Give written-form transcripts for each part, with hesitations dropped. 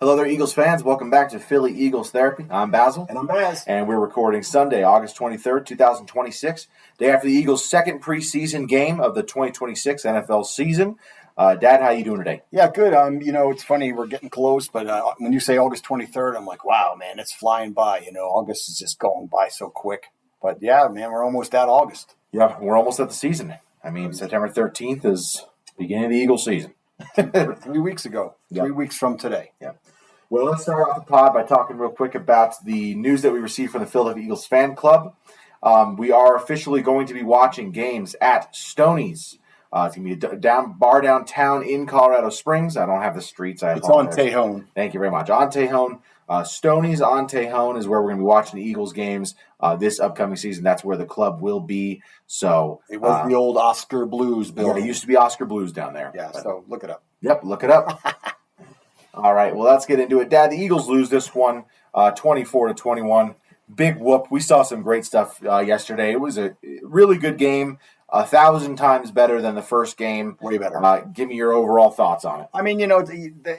Hello there, Eagles fans. Welcome back to Philly Eagles Therapy. I'm Basil. And I'm Baz. And we're recording Sunday, August 23rd, 2026, day after the Eagles' second preseason game of the 2026 NFL season. Dad, how you doing today? Yeah, good. It's funny, we're getting close, but when you say August 23rd, I'm like, wow, man, it's flying by. August is just going by so quick. But yeah, man, we're almost at August. Yeah, we're almost at the season. I mean, September 13th is the beginning of the Eagles season. 3 weeks ago. Yep. 3 weeks from today. Yeah. Well, let's start off the pod by talking real quick about the news that we received from the Philadelphia Eagles fan club. We are officially going to be watching games at Stoney's. It's going to be a bar downtown in Colorado Springs. I don't have the streets. It's on Tejon. Thank you very much. On Tejon. Stoney's on Tejon is where we're going to be watching the Eagles games this upcoming season. That's where the club will be. So it was the old Oscar Blues building. Yeah, it used to be Oscar Blues down there. Yeah, so look it up. Yep, look it up. All right, well, let's get into it. Dad, the Eagles lose this one 24-21. Big whoop. We saw some great stuff yesterday. It was a really good game, 1,000 times better than the first game. Way better. Give me your overall thoughts on it. I mean,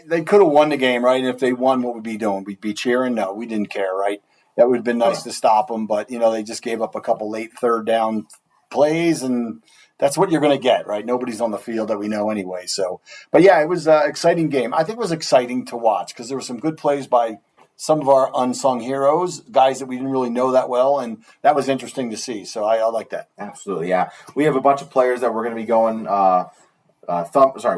they could have won the game, right? And if they won, what would we be doing? We'd be cheering? No, we didn't care, right? That would have been nice to stop them, but, they just gave up a couple late third down plays, and that's what you're going to get, right? Nobody's on the field that we know anyway. So, but yeah, it was an exciting game. I think it was exciting to watch because there were some good plays by some of our unsung heroes, guys that we didn't really know that well, and that was interesting to see. So I like that. Absolutely, yeah. We have a bunch of players that we're going to be going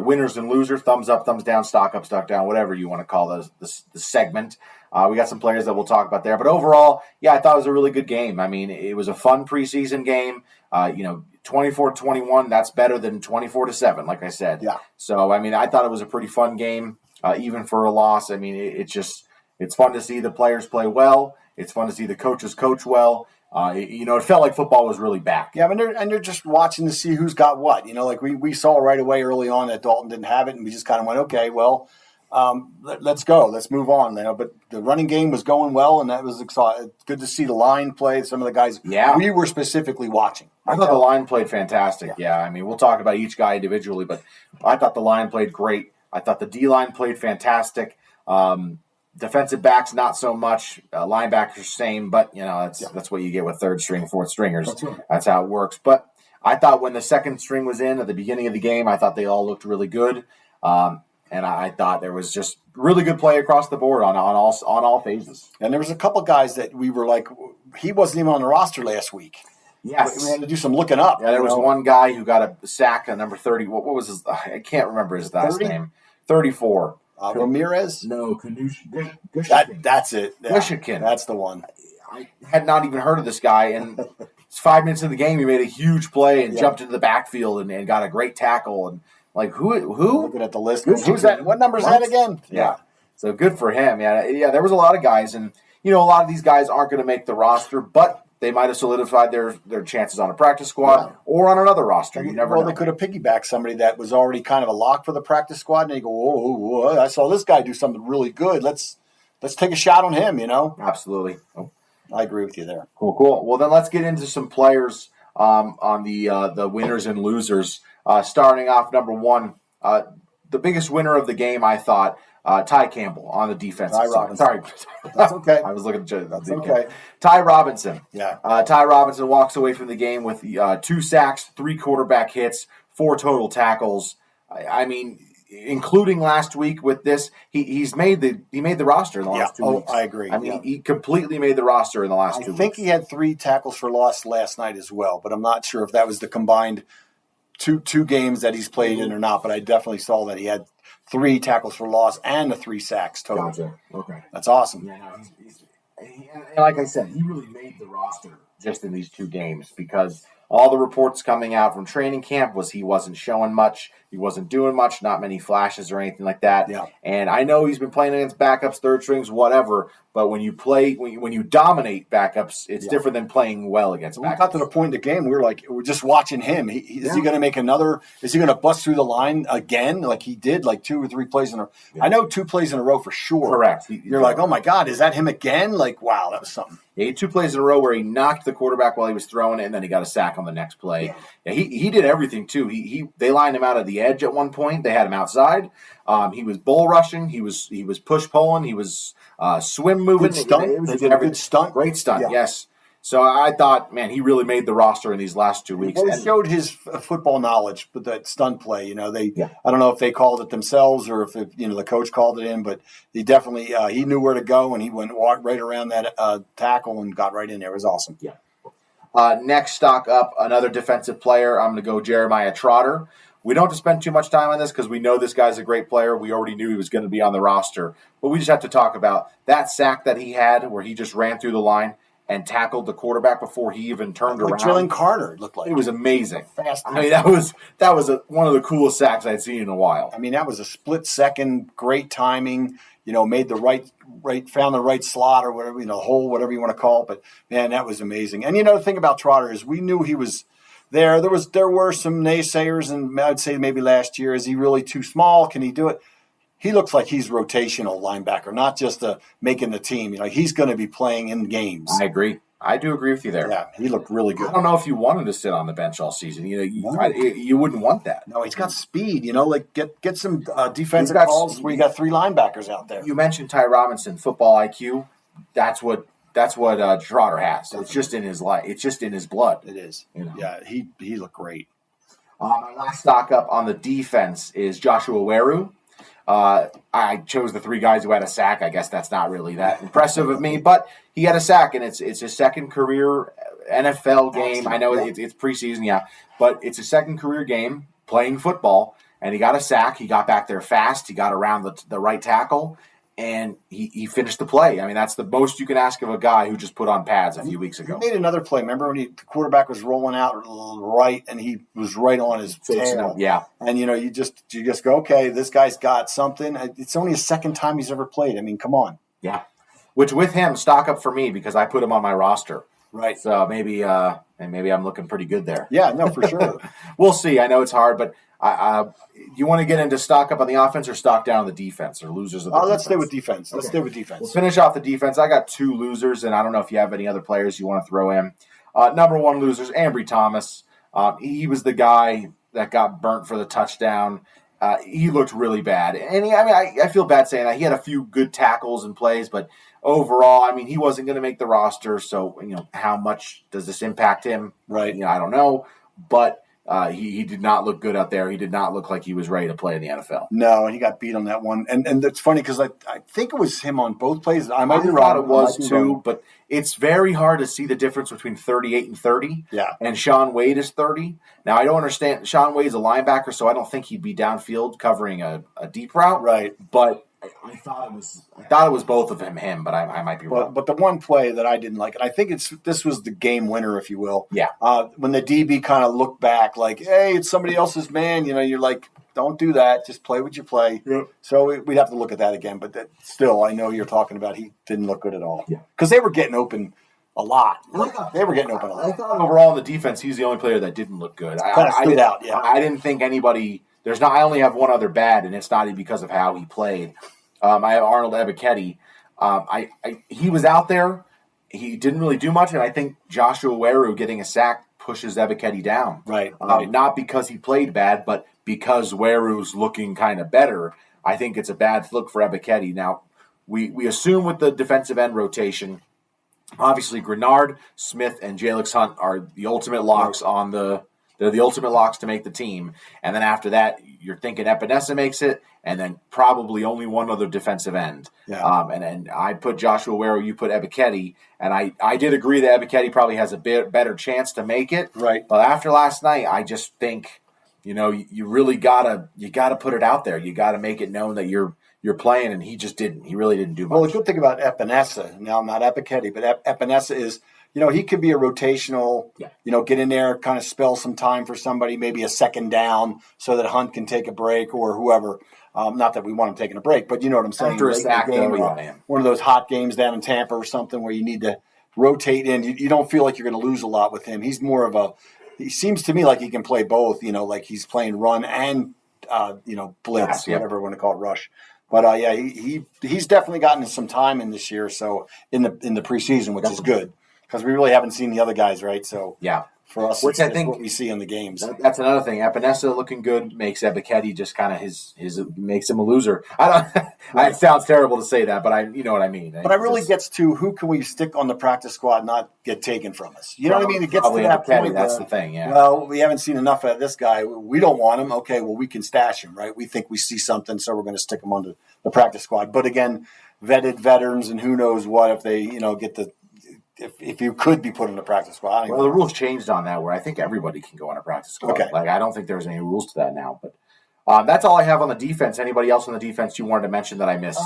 winners and losers, thumbs up, thumbs down, stock up, stock down, whatever you want to call the segment. We got some players that we'll talk about there. But overall, yeah, I thought it was a really good game. I mean, it was a fun preseason game. 24-21, that's better than 24-7, like I said. Yeah. So, I mean, I thought it was a pretty fun game, even for a loss. I mean, it's fun to see the players play well. It's fun to see the coaches coach well. It felt like football was really back. Yeah, and you're just watching to see who's got what. Like we saw right away early on that Dalton didn't have it, and we just kind of went, okay, well, let's go. Let's move on. But the running game was going well, and that was exciting. Good to see the line play. Some of the guys we were specifically watching. I thought the line played fantastic. Yeah, I mean, we'll talk about each guy individually, but I thought the line played great. I thought the D-line played fantastic. Defensive backs, not so much. Linebackers, same, but, that's what you get with third string, fourth stringers. That's right. That's how it works. But I thought when the second string was in at the beginning of the game, I thought they all looked really good. And I thought there was just really good play across the board on all phases. And there was a couple guys that we were like, he wasn't even on the roster last week. Yes. We had to do some looking up. Yeah, there was one guy who got a sack on number 30. What was his? I can't remember his last name. 34. Ramirez? No, Gushkin. That's it. Yeah, Gushkin. That's the one. I had not even heard of this guy, and it's 5 minutes in the game. He made a huge play and jumped into the backfield and got a great tackle. And like who? Looking at the list, who's that? What number is that again? Yeah. So good for him. Yeah. There was a lot of guys, and a lot of these guys aren't going to make the roster, but they might have solidified their chances on a practice squad or on another roster. You never know. They could have piggybacked somebody that was already kind of a lock for the practice squad, and they go, whoa, I saw this guy do something really good. Let's take a shot on him, Absolutely. Oh, I agree with you there. Cool. Well, then let's get into some players on the winners and losers. Starting off, number one, the biggest winner of the game, I thought, Ty Campbell on the defense. Ty Robinson. Sorry. That's okay. I was looking at That's okay. Ty Robinson. Yeah. Ty Robinson walks away from the game with 2 sacks, 3 quarterback hits, 4 total tackles. I mean, including last week with this, he made the roster in the last 2 weeks. I agree. I mean, he completely made the roster in the last 2 weeks. I think he had 3 tackles for loss last night as well, but I'm not sure if that was the combined two games that he's played in or not, but I definitely saw that he had 3 tackles for loss and the 3 sacks total. Gotcha. Okay. That's awesome. Yeah, and like I said, he really made the roster just in these 2 games because all the reports coming out from training camp was he wasn't showing much. He wasn't doing much, not many flashes or anything like that. Yeah. And I know he's been playing against backups, third strings, whatever, but when you dominate backups, it's different than playing well against backups. We got to the point in the game, we're just watching him. Is he going to make another? Is he going to bust through the line again like he did, like 2 or 3 plays in a row? Yeah. I know 2 plays in a row for sure. Correct. You're like, oh my God, is that him again? Like, wow, that was something. He had 2 plays in a row where he knocked the quarterback while he was throwing it, and then he got a sack on the next play. Yeah, he did everything too. They lined him out at the edge at one point. They had him outside. He was bull rushing. He was push pulling. He was swim moving. Good stunt. They did a good stunt. Great stunt. Yeah. Yes. So I thought, man, he really made the roster in these last 2 weeks. Well, he showed his football knowledge with that stunt play. I don't know if they called it themselves or if the coach called it in, but he definitely he knew where to go, and he walked right around that tackle and got right in there. It was awesome. Yeah. Next stock up, another defensive player. I'm going to go Jeremiah Trotter. We don't have to spend too much time on this because we know this guy's a great player. We already knew he was going to be on the roster, but we just have to talk about that sack that he had where he just ran through the line and tackled the quarterback before he even turned around. Jalen Carter, it looked like. It was amazing. Fast. I mean, that was one of the coolest sacks I'd seen in a while. I mean, that was a split second, great timing. Made the found the right slot or whatever, hole, whatever you want to call it. But man, that was amazing. And the thing about Trotter is we knew he was there. There were some naysayers, and I'd say maybe last year, is he really too small? Can he do it? He looks like he's rotational linebacker, not just making the team. He's going to be playing in games. I agree. I do agree with you there. Yeah, he looked really good. I don't know if you wanted to sit on the bench all season. You wouldn't want that. No, he's got speed. Get some defensive calls where you got three linebackers out there. You mentioned Ty Robinson, football IQ. That's what Trotter has. It's just in his life. It's just in his blood. It is. Yeah, he looked great. My last stock up on the defense is Joshua Weru. I chose the three guys who had a sack. I guess that's not really that impressive of me, but he had a sack, and it's his second career NFL game. I know it's preseason, but it's his second career game playing football, and he got a sack. He got back there fast. He got around the right tackle, and he finished the play. I mean, that's the most you can ask of a guy who just put on pads a few weeks ago. He made another play. Remember when the quarterback was rolling out right, and he was right on his tail? Yeah. And, you just go, okay, this guy's got something. It's only his second time he's ever played. I mean, come on. Yeah. Which with him, stock up for me because I put him on my roster. Right. So maybe I'm looking pretty good there. Yeah, no, for sure. We'll see. I know it's hard, but you want to get into stock up on the offense or stock down on the defense or losers of the defense? Let's stay with defense. Let's stay with defense. We'll finish off the defense. I got two losers, and I don't know if you have any other players you want to throw in. Number one losers, Ambry Thomas. He was the guy that got burnt for the touchdown. He looked really bad. And I feel bad saying that. He had a few good tackles and plays, but overall, he wasn't going to make the roster. So, how much does this impact him? Right. I don't know. But he did not look good out there. He did not look like he was ready to play in the NFL. No, and he got beat on that one. And it's funny because I think it was him on both plays. I might be thought wrong. It was too, but it's very hard to see the difference between 38 and 30. Yeah. And Sean Wade is 30. Now, I don't understand. Sean Wade's a linebacker, so I don't think he'd be downfield covering a deep route. Right. But I thought it was both of him, but I might be wrong. But the one play that I didn't like, and I think this was the game winner, if you will. Yeah. When the DB kind of looked back, like, hey, it's somebody else's man. You're like, don't do that. Just play what you play. Yeah. So we'd have to look at that again. But still, I know you're talking about he didn't look good at all. Yeah. Because they were getting open a lot. They were getting open a lot. I thought overall in the defense, he's the only player that didn't look good. Kind of stood out. Yeah. I didn't think anybody. I only have one other bad, and it's not even because of how he played. I have Arnold Ebiketie. He was out there. He didn't really do much, and I think Joshua Weru getting a sack pushes Ebiketie down. Right. Not because he played bad, but because Weru's looking kind of better. I think it's a bad look for Ebiketie. Now, we assume with the defensive end rotation, obviously Grenard, Smith, and Jalix Hunt are the ultimate locks They're the ultimate locks to make the team. And then after that, you're thinking Epinesa makes it, and then probably only one other defensive end. Yeah. And I put Joshua Weru, you put Ebiketie, and I did agree that Ebiketie probably has a bit better chance to make it. Right. But after last night, I just think, you really gotta put it out there. You gotta make it known that you're playing, and he just didn't. He really didn't do much. Well, the good thing about Epinesa, now not Ebiketie, but Epinesa is, he could be a rotational, get in there, kind of spell some time for somebody, maybe a second down so that Hunt can take a break or whoever. Not that we want him taking a break, but you know what I'm saying. After a sack, one of those hot games down in Tampa or something where you need to rotate in. You don't feel like you're going to lose a lot with him. He's more he seems to me like he can play both, like he's playing run and, blitz, whatever you want to call it, rush. But, he's definitely gotten some time in this year, so in the preseason, which is good. Because we really haven't seen the other guys, right? So yeah, for us. Which I think what we see in the games. That's another thing. Epinesa looking good makes Ebiketie just kind of his makes him a loser. I don't. It sounds terrible to say that, but you know what I mean. But it really gets to who can we stick on the practice squad, not get taken from us. You know what I mean? It gets to that point. That's the thing. Yeah. Well, we haven't seen enough of this guy. We don't want him. Okay, well we can stash him, right? We think we see something, so we're going to stick him on the practice squad. But again, vetted veterans and who knows what if they get the. If you could be put in a practice squad. Well, the rules changed on that where I think everybody can go on a practice squad. Okay. Like, I don't think there's any rules to that now. But that's all I have on the defense. Anybody else on the defense you wanted to mention that I missed?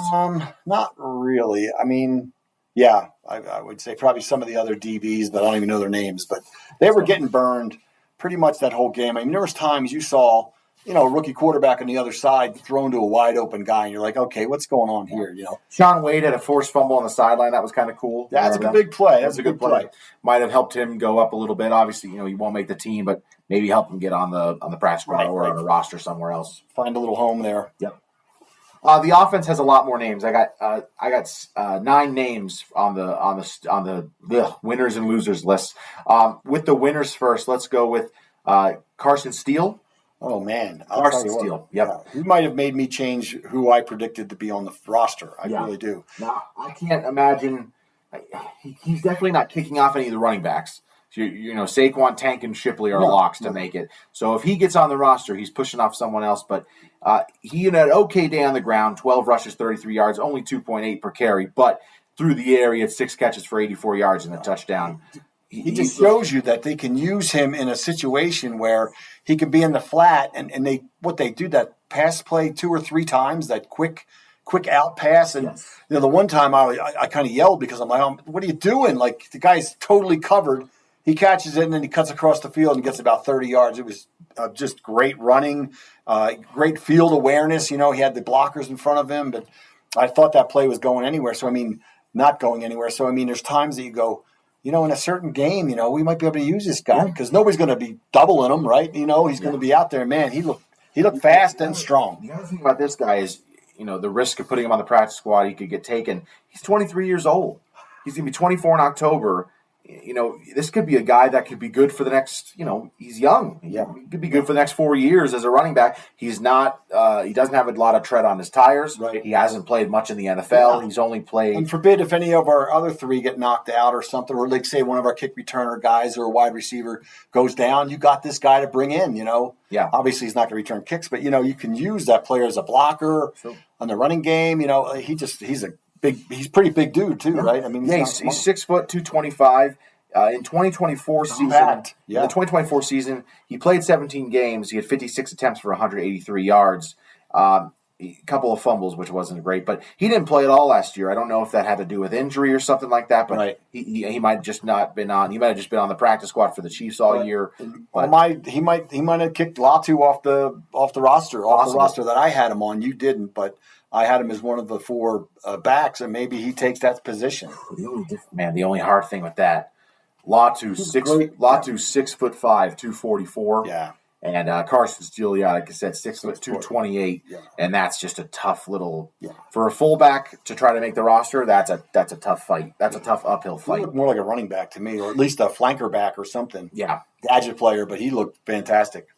Not really. I mean, yeah, I would say probably some of the other DBs, but I don't even know their names. But they were getting burned pretty much that whole game. I mean, there was times you saw – a rookie quarterback on the other side thrown to a wide open guy, and you're like, okay, what's going on here? Sean Wade had a forced fumble on the sideline. That was kind of cool. That's a big play. That's a good play. Might have helped him go up a little bit. Obviously, he won't make the team, but maybe help him get on the practice squad or on a roster somewhere else. Find a little home there. Yep. The offense has a lot more names. I got 9 names on the winners and losers list. With the winners first, let's go with Carson Steele. Oh, man. Carson Steele. Yep. Yeah. He might have made me change who I predicted to be on the roster. I really do. Now, I can't imagine. He's definitely not kicking off any of the running backs. Saquon, Tank, and Shipley are locks to make it. So if he gets on the roster, he's pushing off someone else. But he had an okay day on the ground, 12 rushes, 33 yards, only 2.8 per carry. But through the air, he had 6 catches for 84 yards and a touchdown. He just shows you that they can use him in a situation where he can be in the flat, and they do that pass play 2 or 3 times, that quick out pass. And the one time I kind of yelled because I'm like, what are you doing? Like, the guy's totally covered. He catches it, and then he cuts across the field and gets about 30 yards. It was just great running, great field awareness. He had the blockers in front of him, but I thought that play was going anywhere. So, not going anywhere. So, there's times that you go, in a certain game, we might be able to use this guy because nobody's going to be doubling him, right? He's going to be out there. Man, he looked fast and strong. The other thing about this guy is, the risk of putting him on the practice squad, he could get taken. He's 23 years old. He's going to be 24 in October. This could be a guy that could be good for the next, he's young. He could be good for the next 4 years as a running back. He's not, he doesn't have a lot of tread on his tires. Right. He hasn't played much in the NFL. Yeah. He's only played. And forbid if any of our other 3 get knocked out or something, or like say one of our kick returner guys or a wide receiver goes down, you got this guy to bring in, Yeah. Obviously he's not going to return kicks, but, you can use that player as a blocker on the running game. He's pretty big dude too, right? He's 6 foot 225. In 2024 season, the 2024 season, he played 17 games. He had 56 attempts for 183 yards. A couple of fumbles, which wasn't great, but he didn't play at all last year. I don't know if that had to do with injury or something like that, but he might have just not been on. He might have just been on the practice squad for the Chiefs all year. But he might have kicked Latu off the roster, the roster that I had him on. You didn't, but I had him as one of the 4 backs, and maybe he takes that position. The only hard thing with that. Latu's 6'5", 244. Yeah. And Carson Steele, like I said, 6 foot 228. Yeah. And that's just a tough little for a fullback to try to make the roster. That's a tough fight. That's a tough uphill fight. He looked more like a running back to me, or at least a flanker back or something. Yeah. Gadget player, but he looked fantastic.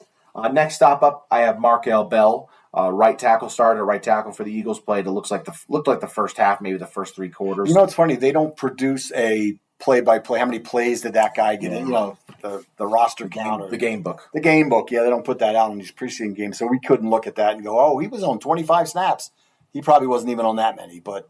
Next stop up, I have Markel Bell. Right tackle started, right tackle for the Eagles played. It looked like the first half, maybe the first 3 quarters. It's funny. They don't produce a play-by-play. How many plays did that guy get in? The roster count. Or the game book. The game book, they don't put that out in these preseason games. So we couldn't look at that and go, oh, he was on 25 snaps. He probably wasn't even on that many, but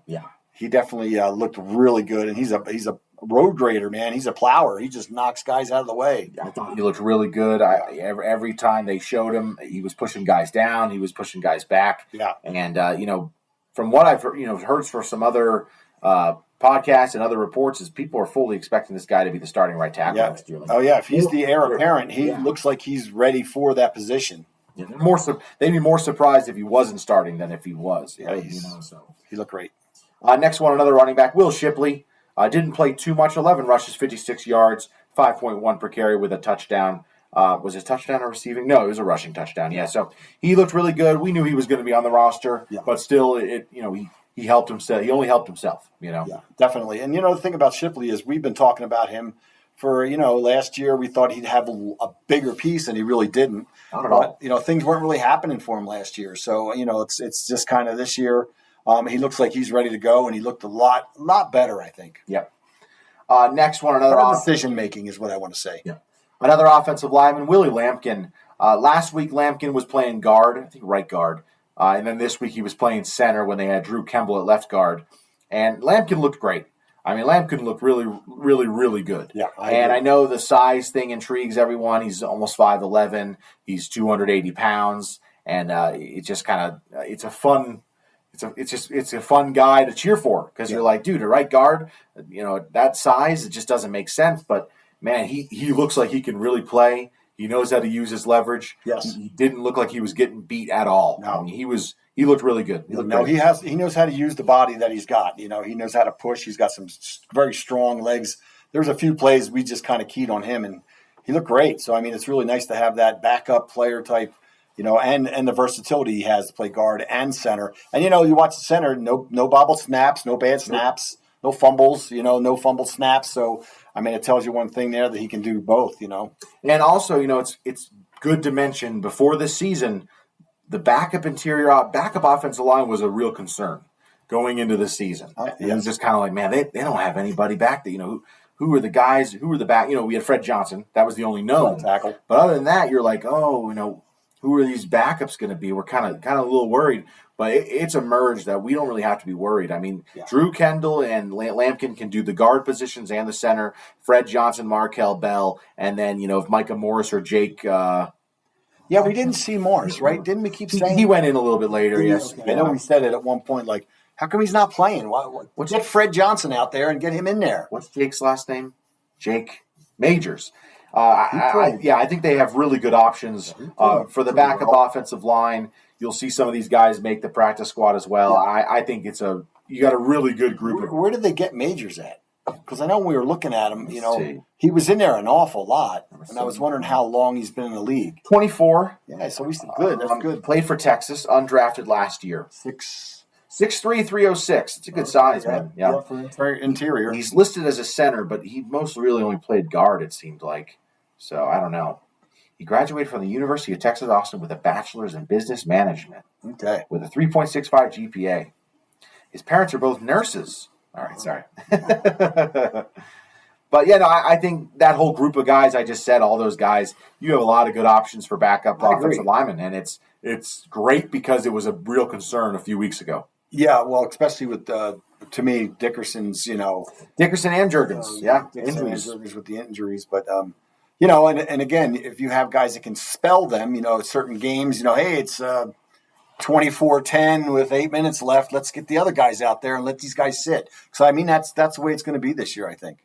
he definitely looked really good. And he's a road grader, man. He's a plower. He just knocks guys out of the way. I thought he looked really good. Every time they showed him, he was pushing guys down. He was pushing guys back. Yeah. And, from what I've heard for some other podcasts and other reports is people are fully expecting this guy to be the starting right tackle next year. Oh, yeah. If he's the heir apparent, he looks like he's ready for that position. Yeah, they'd be more surprised if he wasn't starting than if he was. Yeah, he looked great. Next one, another running back, Will Shipley. Didn't play too much, 11 rushes, 56 yards, 5.1 per carry with a touchdown. Was his touchdown a receiving? No, it was a rushing touchdown. Yeah, so he looked really good. We knew he was going to be on the roster, but still, he helped himself. He only helped himself, Yeah, definitely. And, the thing about Shipley is we've been talking about him for, last year we thought he'd have a bigger piece, and he really didn't. Not at all. But, things weren't really happening for him last year. So, it's just kind of this year. He looks like he's ready to go, and he looked a lot better, I think. Yep. Next one, another decision-making is what I want to say. Yeah. Another offensive lineman, Willie Lampkin. Last week, Lampkin was playing guard, I think right guard. And then this week he was playing center when they had Drew Kemble at left guard. And Lampkin looked great. I mean, Lampkin looked really, really, really good. Yeah, I know the size thing intrigues everyone. He's almost 5'11". He's 280 pounds. And it just kind of it's a fun guy to cheer for because you're like, dude, a right guard, that size, it just doesn't make sense. But, man, he looks like he can really play. He knows how to use his leverage. Yes. He didn't look like he was getting beat at all. No. I mean, he looked really good. He knows how to use the body that he's got. He knows how to push. He's got some very strong legs. There's a few plays we just kind of keyed on him, and he looked great. So, I mean, it's really nice to have that backup player type, and the versatility he has to play guard and center. And, you watch the center, no bobble snaps, no bad snaps, no fumbles, no fumble snaps. So, I mean, it tells you one thing there that he can do both, And also, it's good to mention before this season, the backup offensive line was a real concern going into the season. It was just kind of like, man, they don't have anybody back there. Who are the guys? Who are the back? We had Fred Johnson. That was the only known tackle. But other than that, you're like, who are these backups going to be? We're kind of a little worried. But it's emerged that we don't really have to be worried. I mean, Drew Kendall and Lampkin can do the guard positions and the center. Fred Johnson, Markel Bell, and then, if Micah Morris or Jake. We didn't see Morris, right? Didn't we keep saying he went in a little bit later? Yes, okay. I know we said it at one point. Like, how come he's not playing? Get Fred Johnson out there and get him in there. What's Jake's last name? Jake Majors. I think they have really good options for the backup offensive line. You'll see some of these guys make the practice squad as well. Yeah. I think you got a really good group. Where did they get Majors at? Because I know when we were looking at him, he was in there an awful lot, and I was wondering how long he's been in the league. 24. Yeah, so he's good. That's good. Played for Texas, undrafted last year. 6'3", 306. It's a good size, man. Yeah, for interior. He's listed as a center, but he mostly really only played guard, it seemed like. So I don't know. He graduated from the University of Texas Austin with a bachelor's in business management. Okay. With a 3.65 GPA. His parents are both nurses. All right, sorry. But, I think that whole group of guys I just said, all those guys, you have a lot of good options for backup offensive linemen, and it's great because it was a real concern a few weeks ago. Yeah, well, especially with, to me, Dickerson's, Dickerson and Juergens, injuries. With the injuries, but, and again, if you have guys that can spell them, certain games, hey, it's 24-10 with 8 minutes left. Let's get the other guys out there and let these guys sit. So, I mean, that's the way it's going to be this year, I think.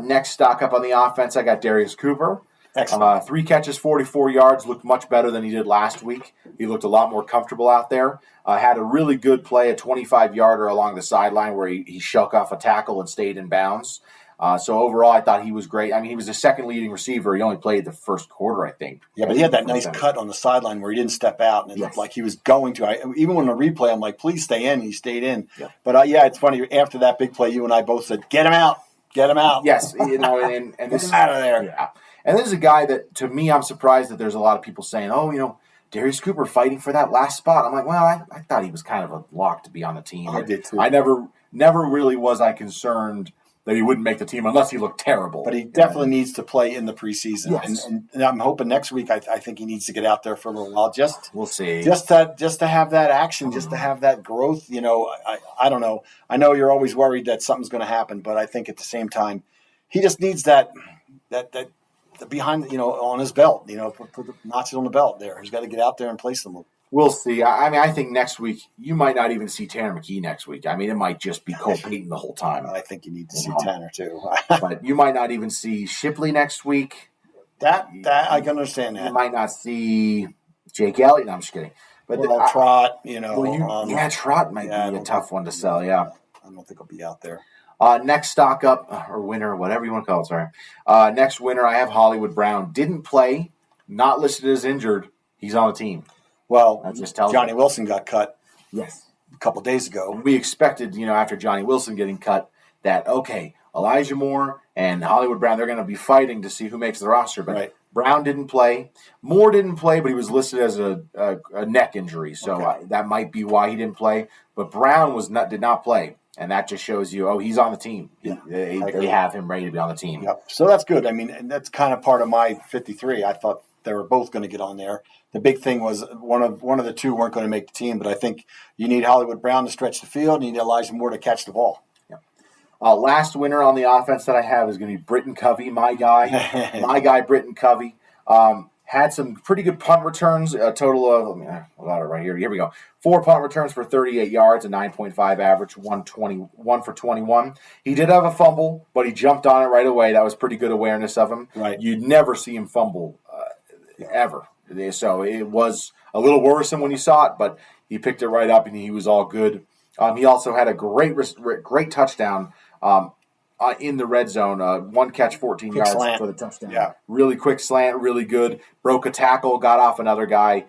Next stock up on the offense, I got Darius Cooper. Excellent. 3 catches, 44 yards, looked much better than he did last week. He looked a lot more comfortable out there. Had a really good play, a 25-yarder along the sideline where he shook off a tackle and stayed in bounds. So overall, I thought he was great. I mean, he was the second leading receiver. He only played the first quarter, I think. Yeah, but he had that nice cut on the sideline where he didn't step out, and it looked like he was going to. Even on the replay, I'm like, please stay in. He stayed in. Yeah. But, it's funny. After that big play, you and I both said, get him out. Get him out. Yes, and this is out of there. Yeah. And this is a guy that, to me, I'm surprised that there's a lot of people saying, Darius Cooper fighting for that last spot. I'm like, well, I thought he was kind of a lock to be on the team. I did too. I never really was concerned that he wouldn't make the team unless he looked terrible. But he definitely needs to play in the preseason. Yes. And I'm hoping next week I think he needs to get out there for a little while. We'll see. Just to have that action, just to have that growth. I don't know. I know you're always worried that something's going to happen, but I think at the same time, he just needs that behind, on his belt, put the notches on the belt there. He's got to get out there and play some. We'll see. I mean, I think next week, you might not even see Tanner McKee next week. I mean, it might just be Cole Payton the whole time. I think you need to see Tanner, too. But you might not even see Shipley next week. That I can understand that. You might not see Jake Elliott. No, I'm just kidding. But Trot, Trot might be a tough one to sell, yeah. I don't think he'll be out there. Next stock up, or winner, whatever you want to call it, sorry. Next winner, I have Hollywood Brown. Didn't play, not listed as injured. He's on the team. Well, that just tells Johnny Wilson got cut a couple days ago. We expected, after Johnny Wilson getting cut, that, okay, Elijah Moore and Hollywood Brown, they're going to be fighting to see who makes the roster. But Brown didn't play. Moore didn't play, but he was listed as a neck injury, so that might be why he didn't play. But Brown did not play, and that just shows you, he's on the team. Yeah. They have him ready to be on the team. Yep. So that's good. I mean, and that's kind of part of my 53. I thought they were both going to get on there. The big thing was one of the two weren't going to make the team, but I think you need Hollywood Brown to stretch the field, and you need Elijah Moore to catch the ball. Last winner on the offense that I have is going to be Britton Covey, my guy. My guy, Britton Covey. Had some pretty good punt returns, a total of, I got it right here. Here we go. 4 punt returns for 38 yards, a 9.5 average, 1 for 21. He did have a fumble, but he jumped on it right away. That was pretty good awareness of him. Right. You'd never see him fumble ever. So it was a little worrisome when you saw it, but he picked it right up, and he was all good. He also had a great touchdown in the red zone. 1 catch, 14 yards slant for the touchdown. Yeah. Really quick slant, really good. Broke a tackle, got off another guy.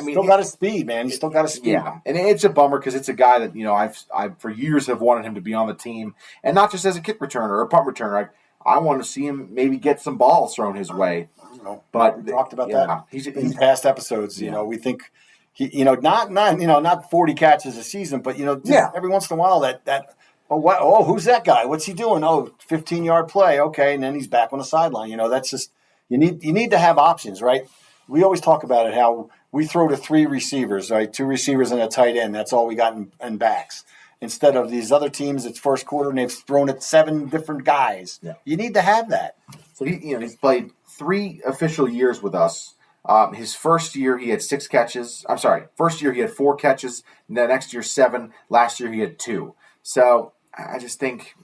Still got his speed, man. He's still got his speed. Yeah, and it's a bummer because it's a guy that I've for years have wanted him to be on the team, and not just as a kick returner or a punt returner. I want to see him maybe get some balls thrown his way. But we talked about that in past episodes. We think not 40 catches a season, but every once in a while that. Who's that guy? What's he doing? 15-yard play. Okay, and then he's back on the sideline. That's just you need to have options, right? We always talk about it how we throw to 3 receivers, right? 2 receivers and a tight end. That's all we got in backs. Instead of these other teams, it's first quarter and they've thrown at 7 different guys. Yeah. You need to have that. So he's played 3 official years with us. His first year he had 6 catches. I'm sorry, first year he had 4 catches. The next year 7. Last year he had 2. So I just think,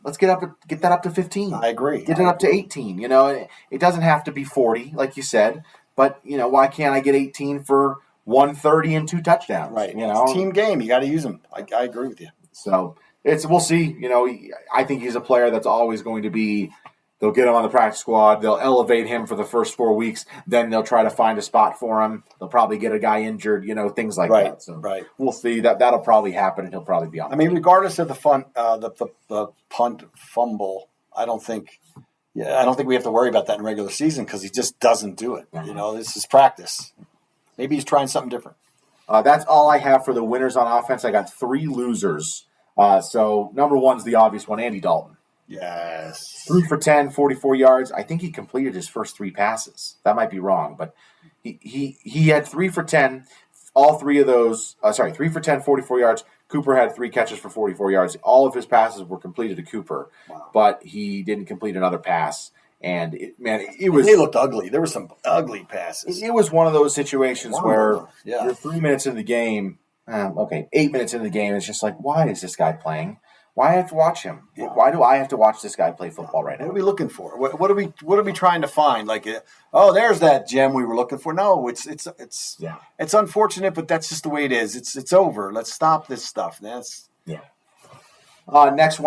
let's get that up to 15. I agree. Get it up to 18. It doesn't have to be 40, like you said, but why can't I get 18 for 130 and 2 touchdowns? Right. It's a team game. You got to use them. I agree with you. So we'll see. I think he's a player that's always going to be. They'll get him on the practice squad. They'll elevate him for the first 4 weeks. Then they'll try to find a spot for him. They'll probably get a guy injured, things like that. So we'll see. That'll probably happen, and he'll probably be on. Regardless of the punt fumble, I don't think we have to worry about that in regular season because he just doesn't do it. Mm-hmm. This is practice. Maybe he's trying something different. That's all I have for the winners on offense. I got 3 losers. So number 1's the obvious one, Andy Dalton. Yes. 3 for 10, 44 yards. I think he completed his first 3 passes. That might be wrong, but he had 3 for 10. All 3 of those, 3 for 10, 44 yards. Cooper had 3 catches for 44 yards. All of his passes were completed to Cooper, but he didn't complete another pass. And it was. They looked ugly. There were some ugly passes. It was one of those situations where you're 3 minutes into the game. 8 minutes into the game. It's just like, why is this guy playing? Why do I have to watch him? Why do I have to watch this guy play football right now? What are we looking for? What are we trying to find? Like, there's that gem we were looking for. No, it's unfortunate, but that's just the way it is. It's over. Let's stop this stuff. Next one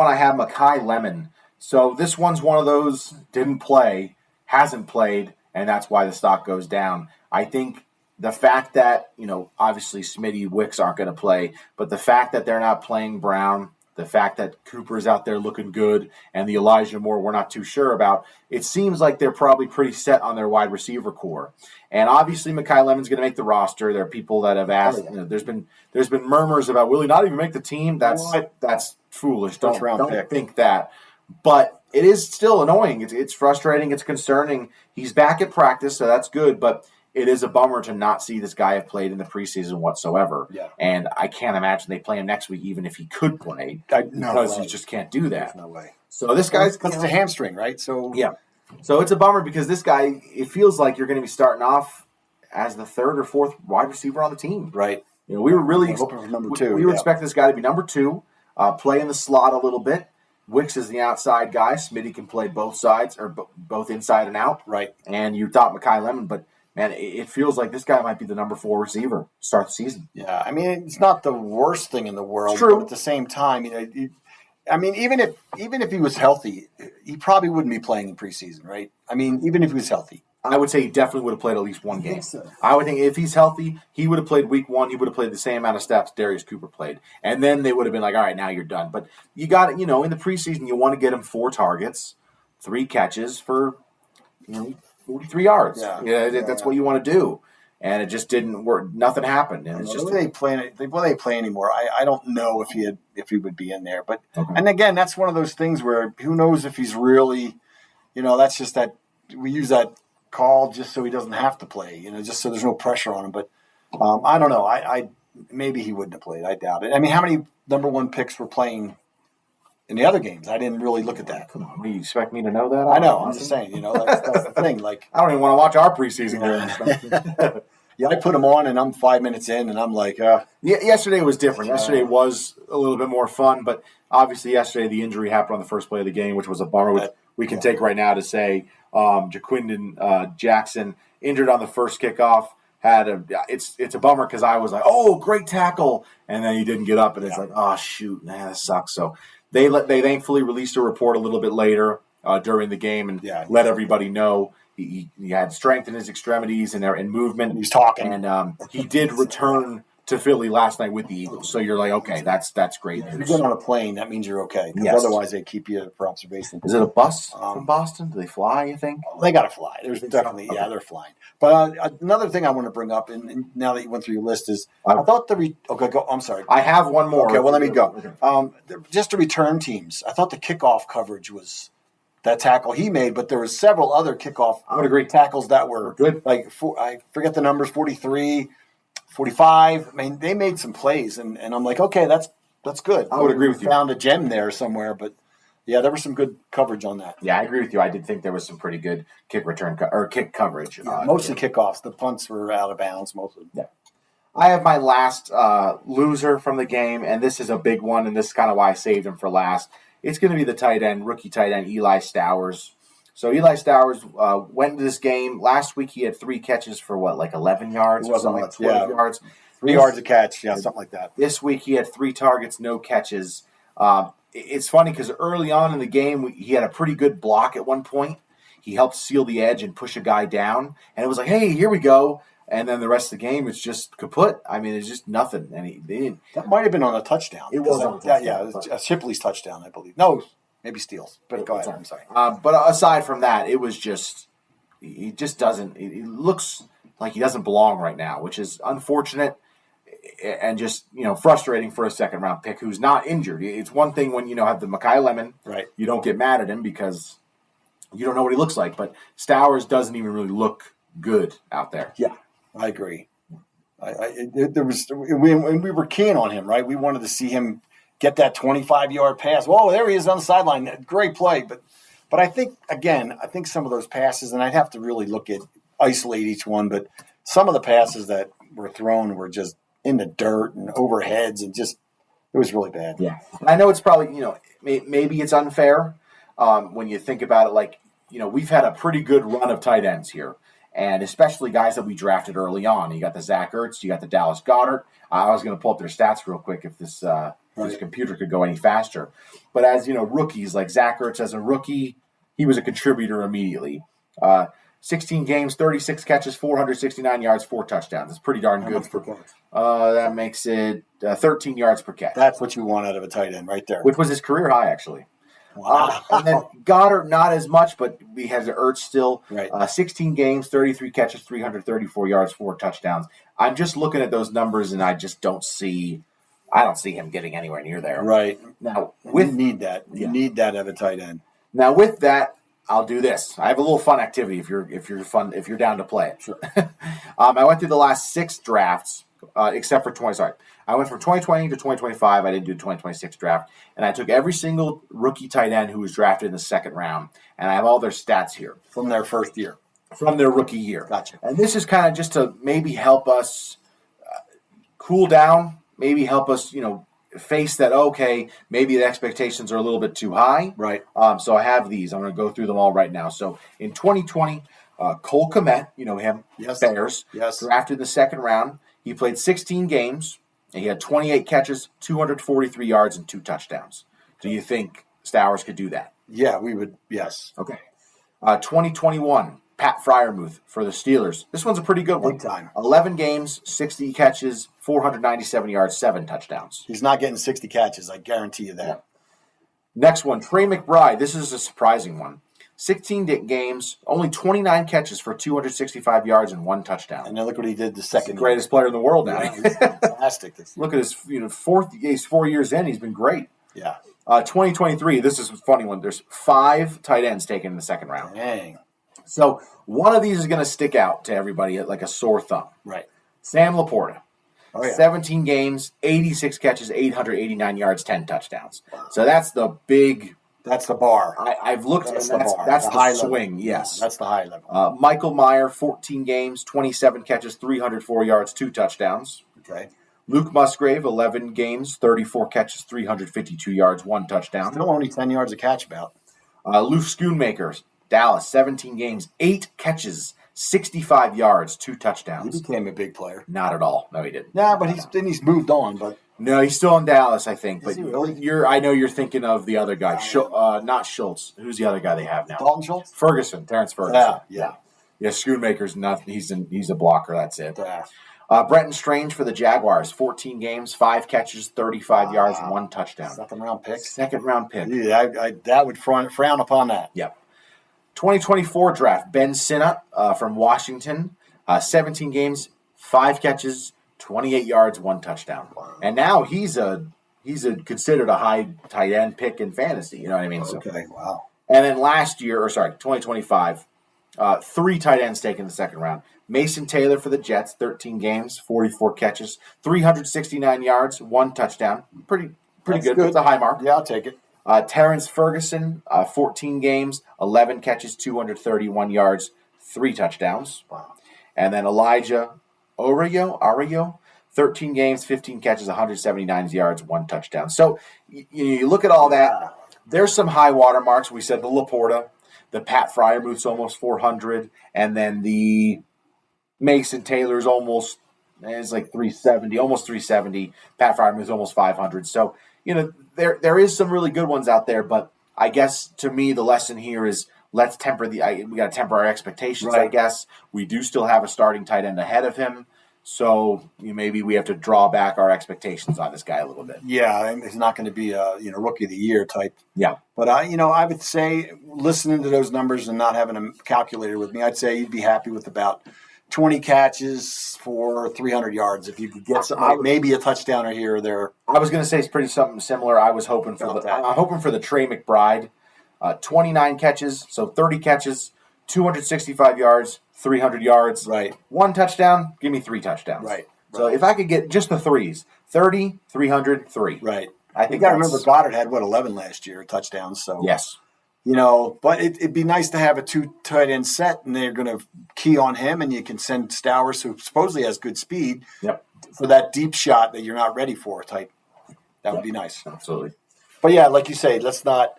I have McKee Lemon. So this one's one of those didn't play, hasn't played, and that's why the stock goes down. I think the fact that obviously Smitty, Wicks aren't going to play, but the fact that they're not playing Brown. The fact that Cooper's out there looking good and the Elijah Moore we're not too sure about, it seems like they're probably pretty set on their wide receiver core. And obviously McKee Lemon's going to make the roster. There are people that have asked. There's been murmurs about will he not even make the team? That's foolish. Don't think that. But it is still annoying. It's frustrating. It's concerning. He's back at practice, so that's good. But it is a bummer to not see this guy have played in the preseason whatsoever. Yeah. And I can't imagine they play him next week, even if he could play, because you just can't do that. There's no way. So this guy's because it's a hamstring, right? So yeah. So it's a bummer because this guy, it feels like you're going to be starting off as the 3rd or 4th wide receiver on the team. Right. We were really hoping for number 2. We were expecting this guy to be number 2, play in the slot a little bit. Wicks is the outside guy. Smitty can play both sides or both inside and out. Right. And you thought McKee Lemon, but man, it feels like this guy might be the number 4 receiver to start the season. Yeah, it's not the worst thing in the world. It's true. But at the same time, even if he was healthy, he probably wouldn't be playing in preseason, right? Even if he was healthy. I would say he definitely would have played at least one game. So. I would think if he's healthy, he would have played week 1. He would have played the same amount of snaps Darius Cooper played. And then they would have been like, all right, now you're done. But you got it, in the preseason, you want to get him 4 targets, 3 catches for 43 yards. That's what you want to do. And it just didn't work. Nothing happened. And it's just the way they play anymore. I don't know if he would be in there. But and again, that's one of those things where who knows if he's really, that's just that we use that call just so he doesn't have to play. Just so there's no pressure on him. But I don't know. I maybe he wouldn't have played. I doubt it. I mean, how many number 1 picks were playing in the other games? I didn't really look at that. Come on, do you expect me to know that? I know. I'm just saying. That's the thing. Like I don't even want to watch our preseason games. Yeah, I put them on, and I'm 5 minutes in, and I'm like, yesterday was different. Yesterday was a little bit more fun, but obviously yesterday the injury happened on the first play of the game, which was a bummer, which we can take right now to say Jaquindon Jackson injured on the first kickoff. It's a bummer because I was like, oh, great tackle, and then he didn't get up, and it's like, oh, shoot, that sucks. So they thankfully released a report a little bit later during the game and let everybody know. He had strength in his extremities and movement. He's talking. And he did return to Philly last night with the Eagles. So you're like, okay, that's great news. If you get on a plane, that means you're okay. Yes. Otherwise, they keep you for observation. Is it a bus from Boston? Do they fly, you think? They got to fly. There's definitely, they're flying. But another thing I want to bring up, and now that you went through your list, is I thought go. I'm sorry. I have one more. Okay, well, let me go. Just the return teams. I thought the kickoff coverage was that tackle he made, but there was several other kickoff tackles that were good. Like, I forget the numbers, 43, 45. I mean, they made some plays, and I'm like, okay, that's good. I would agree with you. Found a gem there somewhere, but yeah, there was some good coverage on that. Yeah, I agree with you. I did think there was some pretty good kick coverage. Yeah, mostly kickoffs. The punts were out of bounds mostly. Yeah. I have my last loser from the game, and this is a big one, and this is kind of why I saved him for last. It's going to be the rookie tight end, Eli Stowers. So Eli Stowers went into this game. Last week he had 3 catches for, 11 yards? Or something like 12 yards. 3 yards a catch, something like that. This week he had 3 targets, no catches. It's funny because early on in the game he had a pretty good block at one point. He helped seal the edge and push a guy down. And it was like, hey, here we go. And then the rest of the game, it's just kaput. I mean, it's just nothing. And they didn't. That might have been on a touchdown. It was on a touchdown. Yeah, it was Shipley's touchdown, I believe. No, maybe Steele's. But go ahead. I'm sorry. But aside from that, it was just – he just doesn't – it looks like he doesn't belong right now, which is unfortunate and just, frustrating for a second-round pick who's not injured. It's one thing when, have the McKee Lemon. Right. You don't get mad at him because you don't know what he looks like. But Stowers doesn't even really look good out there. Yeah. I agree. When we were keen on him, right? We wanted to see him get that 25-yard pass. Whoa, there he is on the sideline. Great play. But I think some of those passes, and I'd have to really isolate each one, but some of the passes that were thrown were just in the dirt and overheads and just it was really bad. Yeah. I know it's probably, maybe it's unfair when you think about it. We've had a pretty good run of tight ends here. And especially guys that we drafted early on. You got the Zach Ertz, you got the Dallas Goedert. I was going to pull up their stats real quick if this computer could go any faster. But as, rookies like Zach Ertz as a rookie, he was a contributor immediately. 16 games, 36 catches, 469 yards, 4 touchdowns. That's pretty darn good. That makes it 13 yards per catch. That's what you want out of a tight end right there. Which was his career high, actually. Wow. And then Goddard, not as much, but he has the Ertz still. Right. 16 games, 33 catches, 334 yards, 4 touchdowns. I'm just looking at those numbers, and I just don't see him getting anywhere near there. Right. Now, you need that. You need that of a tight end. Now, with that, I'll do this. I have a little fun activity if you're down to play it. Sure. I went through the last 6 drafts, except for 20. Sorry. I went from 2020 to 2025. I didn't do the 2026 draft. And I took every single rookie tight end who was drafted in the second round. And I have all their stats here. From their first year. From their rookie year. Gotcha. And this is kind of just to maybe help us cool down, maybe help us, face that, okay, maybe the expectations are a little bit too high. Right. So I have these. I'm going to go through them all right now. So in 2020, Cole Kmet, him, yes. Bears, yes. drafted in the second round. He played 16 games. And he had 28 catches, 243 yards, and 2 touchdowns. Do you think Stowers could do that? Yeah, we would. Yes. Okay. 2021, Pat Fryermuth for the Steelers. This one's a pretty good one. Big time. 11 games, 60 catches, 497 yards, 7 touchdowns. He's not getting 60 catches. I guarantee you that. Yeah. Next one, Trey McBride. This is a surprising one. 16 games, only 29 catches for 265 yards and 1 touchdown. And then look what he did the second He's the greatest player in the world now. Yeah, he's fantastic. Look at his he's 4 years in. He's been great. Yeah. 2023, this is a funny one. There's 5 tight ends taken in the second round. Dang. So one of these is going to stick out to everybody like a sore thumb. Right. Sam Laporta. Oh, yeah. 17 games, 86 catches, 889 yards, 10 touchdowns. So that's the big. That's the bar. I've looked, that's and the bar. That's the high swing, level. yes. Yeah, that's the high level. Michael Meyer, 14 games, 27 catches, 304 yards, 2 touchdowns. Okay. Luke Musgrave, 11 games, 34 catches, 352 yards, 1 touchdown. Still only 10 yards a catch about. Luke Schoonmaker, Dallas, 17 games, 8 catches, 65 yards, 2 touchdowns. He became a big player. Not at all. No, he didn't. Yeah, but he's moved on. But no, he's still in Dallas, I think. Is But he really? I know you're thinking of the other guy, not Schultz. Who's the other guy they have now? Dalton Schultz? Terrence Ferguson. Yeah. Yeah, Schoonmaker's not. He's a blocker. That's it. Yeah. Brenton Strange for the Jaguars, 14 games, 5 catches, 35 yards, 1 touchdown. Second round pick. Yeah, that would frown upon that. Yep. 2024 draft, Ben Sinnott from Washington, 17 games, 5 catches, 28 yards, 1 touchdown. And now he's considered a high tight end pick in fantasy. You know what I mean? Okay, wow. And then 2025, 3 tight ends taken in the second round. Mason Taylor for the Jets, 13 games, 44 catches, 369 yards, 1 touchdown. Pretty good. It's a high mark. Yeah, I'll take it. Terrence Ferguson, 14 games, 11 catches, 231 yards, 3 touchdowns. Wow. And then Elijah Ario, 13 games, 15 catches, 179 yards, 1 touchdown. So you look at all that. There's some high water marks. We said the Laporta, the Pat Fryermuth's almost 400, and then the Mason Taylor's it's like 370, almost 370. Pat Fryermuth's almost 500. So, there is some really good ones out there, but I guess to me the lesson here is let's temper we got to temper our expectations, right. I guess. We do still have a starting tight end ahead of him. So maybe we have to draw back our expectations on this guy a little bit. Yeah, he's not going to be a rookie of the year type. Yeah, but I would say listening to those numbers and not having them calculated with me, I'd say you'd be happy with about 20 catches for 300 yards if you could get something, maybe a touchdown or here or there. I was going to say it's pretty something similar. I was hoping for I'm hoping for the Trey McBride, 29 catches, so 30 catches, 265 yards. 300 yards, right? 1 touchdown, give me 3 touchdowns. Right. So if I could get just the threes, 30, 300, 3. Right. I think you got to remember Goddard had, 11 last year, touchdowns. So yes. But it'd be nice to have a 2 tight end set, and they're going to key on him, and you can send Stowers, who supposedly has good speed, for that deep shot that you're not ready for type. That would be nice. Absolutely. But yeah, like you say, let's not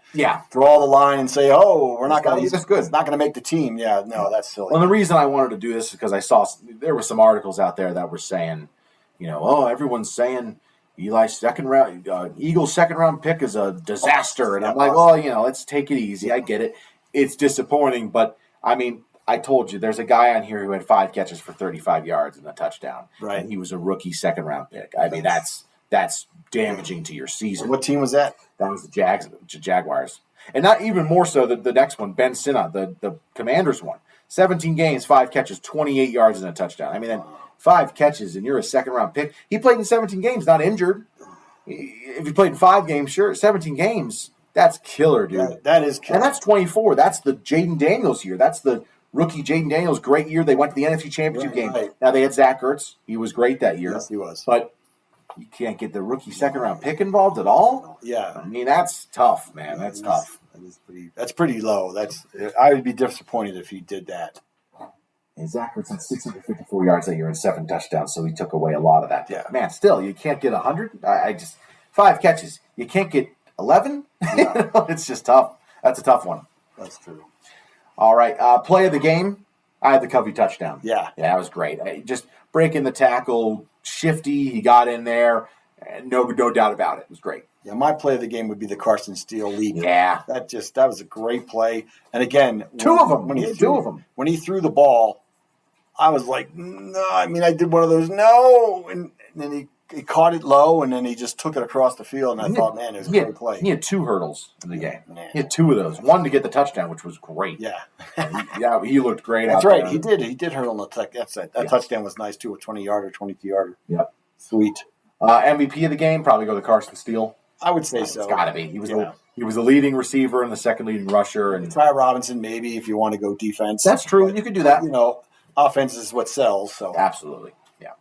draw the line and say, we're not going to. It's not going to make the team. Yeah, no, that's silly. Well, the reason I wanted to do this is because I saw there were some articles out there that were saying, everyone's saying Eagles second round pick is a disaster, and I'm like, let's take it easy. I get it. It's disappointing, but I mean, I told you there's a guy on here who had 5 catches for 35 yards and a touchdown, right? And he was a rookie second round pick. I mean, that's damaging to your season. What team was that? That was the Jaguars. And not even more so the next one, Ben Sinnott, the Commanders one. 17 games, 5 catches, 28 yards and a touchdown. I mean, then 5 catches and you're a second-round pick. He played in 17 games, not injured. If he played in 5 games, sure. 17 games, that's killer, dude. That is killer. And that's 24. That's the Jaden Daniels year. That's the rookie Jaden Daniels, great year. They went to the NFC Championship game. Right. Now, they had Zach Ertz. He was great that year. Yes, he was. But you can't get the rookie second-round pick involved at all? Yeah. I mean, that's tough, man. That's tough. That's pretty low. I would be disappointed if he did that. And Zach Ertz had 654 yards that year and 7 touchdowns, so he took away a lot of that. Yeah. Man, still, you can't get 100? I just 5 catches. You can't get 11? Yeah. It's just tough. That's a tough one. That's true. All right. Play of the game, I had the Covey touchdown. Yeah. Yeah, that was great. Just breaking the tackle, shifty. He got in there, And no doubt about it. It was great. Yeah, my play of the game would be the Carson Steele leap. Yeah. That was a great play. And again, Two of them. When he threw the ball, I was like, no. I mean, I did one of those, no. And then he caught it low, and then he just took it across the field. And I thought, man, it was a great play. He had 2 hurdles in the game. Man. He had 2 of those. One to get the touchdown, which was great. Yeah. Yeah, he looked great. That's out right. there. He did hurdle the tech. That's it. That touchdown was nice, too, a 20-yarder, 22-yarder. Yep. Sweet. MVP of the game, probably go to Carson Steele. I would say so. It's got to be. He was the leading receiver and the second leading rusher. And Ty Robinson, maybe, if you want to go defense. That's true. You could do that. You know, offense is what sells. So absolutely, yeah.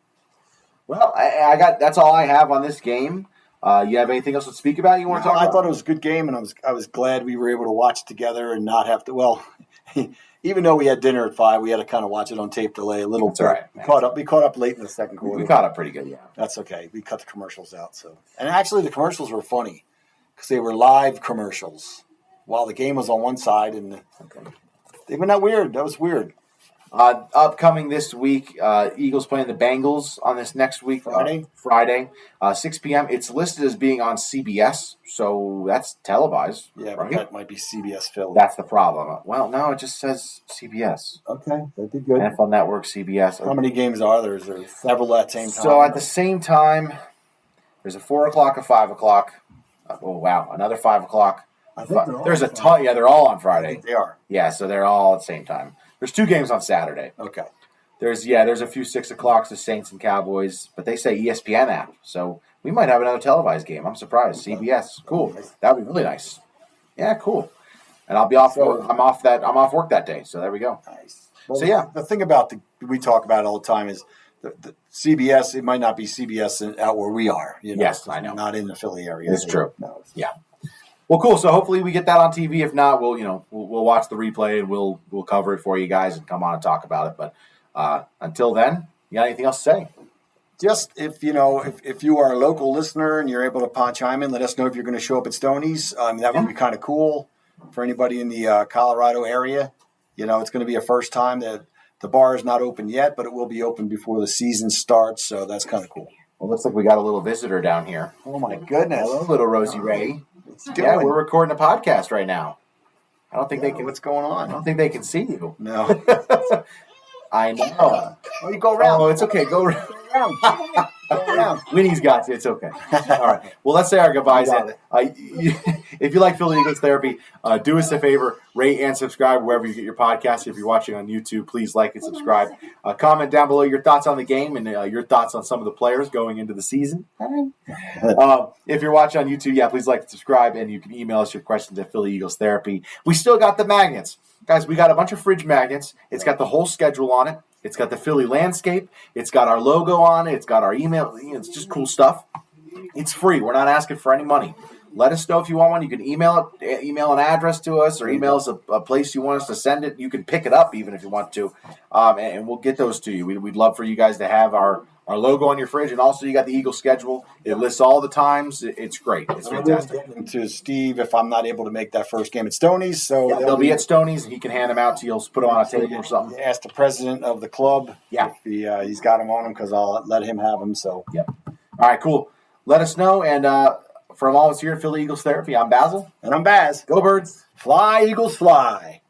Well, I got. That's all I have on this game. You have anything else to speak about? You want to talk about? I thought it was a good game, and I was glad we were able to watch it together and not have to. Well, even though we had dinner at 5, we had to kind of watch it on tape delay a little bit. Right. We caught up late in the second quarter. We caught up pretty good, yeah. That's okay. We cut the commercials out. And actually, the commercials were funny because they were live commercials while the game was on one side, and they were not weird. That was weird. Upcoming this week, Eagles playing the Bengals on this next week. Friday, 6 p.m. It's listed as being on CBS, so that's televised. Yeah, right? but that might be CBS Philly. That's the problem. Well, no, it just says CBS. Okay, that'd be good. NFL Network, CBS. How many games are there? Is there several at the same time? So at the same time, there's a 4 o'clock, a 5 o'clock. Oh, wow, another 5 o'clock. I think there's a ton. Yeah, they're all on Friday. They are. Yeah, so they're all at the same time. There's 2 games on Saturday. Okay. There's a few 6 o'clocks, the Saints and Cowboys, but they say ESPN app, so we might have another televised game. I'm surprised. CBS, cool. That would be really nice. Yeah, cool. And I'll be off. I'm off work that day, so there we go. Nice. Well, so yeah, the thing about we talk about it all the time is the CBS. It might not be CBS out where we are. You know, yes, I know. Not in the Philly area. It's true. No. Yeah. Well, cool. So hopefully we get that on TV. If not, we'll watch the replay and we'll cover it for you guys and come on and talk about it. But until then, you got anything else to say? Just if you are a local listener and you're able to chime in, let us know if you're going to show up at Stoney's. That would be kind of cool for anybody in the Colorado area. You know, it's going to be a first time that the bar is not open yet, but it will be open before the season starts. So that's kind of cool. Well, looks like we got a little visitor down here. Oh my goodness! Hello, little Rosie Ray. Yeah, we're recording a podcast right now. I don't think they can. What's going on? I don't think they can see you. No. I know. Oh, you go around. Oh, it's okay. Go around. Winnie's got you. It's okay. All right. Well, let's say our goodbyes. If you like Philly Eagles Therapy, do us a favor. Rate and subscribe wherever you get your podcast. If you're watching on YouTube, please like and subscribe. Comment down below your thoughts on the game and your thoughts on some of the players going into the season. If you're watching on YouTube, please like and subscribe. And you can email us your questions at Philly Eagles Therapy. We still got the magnets. Guys, we got a bunch of fridge magnets. It's got the whole schedule on it. It's got the Philly landscape. It's got our logo on it. It's got our email. It's just cool stuff. It's free. We're not asking for any money. Let us know if you want one. You can email an address to us or email us a place you want us to send it. You can pick it up even if you want to, and we'll get those to you. We'd love for you guys to have our logo on your fridge, and also you got the Eagle schedule. It lists all the times. It's great. It's fantastic. To Steve, if I'm not able to make that first game at Stoney's, so they'll be at Stoney's. He can hand them out to you. He'll put them on a table or something. Ask the president of the club. Yeah, if he's got them on him because I'll let him have them. So yep. All right, cool. Let us know. And from all of us here at Philly Eagles Therapy, I'm Basil. And I'm Baz. Go Birds. Fly, Eagles, fly.